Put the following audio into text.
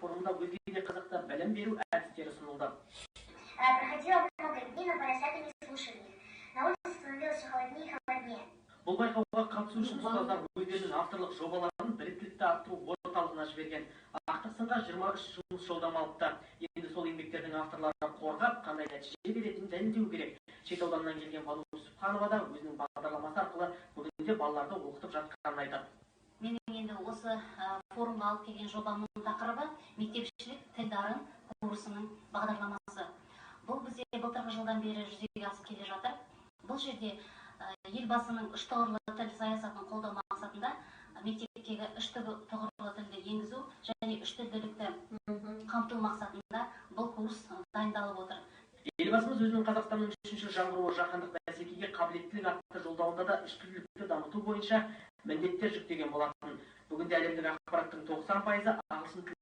форумда өзге де қызықты білім беру әдістері ұсынылды. Проходило много дней, но поросята не слушали их. На улице становилось все холоднее и холоднее. Бұл байқауға қатысу үшін ұстаздар өздерінің авторлық жобаларын біліктілікті арттыру орталығына жіберген. Ақтық сынға 23 жұмыс жолдама алыпты. Енді сол еңбектердің авторларын қорғап, қандай нәтиже беретінін дәлелдеу керек. Шет ауданнан келген Бану Сүбханова да өзінің бағдарламасы арқылы бүгінде балаларды оқытып жатқанын айтады. Менің енді осы форумға алып келген жобамның тақырыбы мектепшілік тіл дарын курсының бағдарламасы. Бұл бізде былтырғы жылдан бері жүзеге асып келе жатыр. Бұл жерде елбасының үш тұғырлы тіл саясатын қолдау мақсатында мектептегі үш тұғырлы тілді енгізу және үш тілділікті қамту мақсатында бұл курс дайындалып отыр. Елбасымыз өзінің Қазақстанның үшінші жаңғыруы жаһандық бәсекеге қабілеттілік атты жолдауында да үш тілділікті дамыту бойынша міндеттер жүктеген болатын. Бүгінде әлемдік ақпараттың 90% ағылшын тілі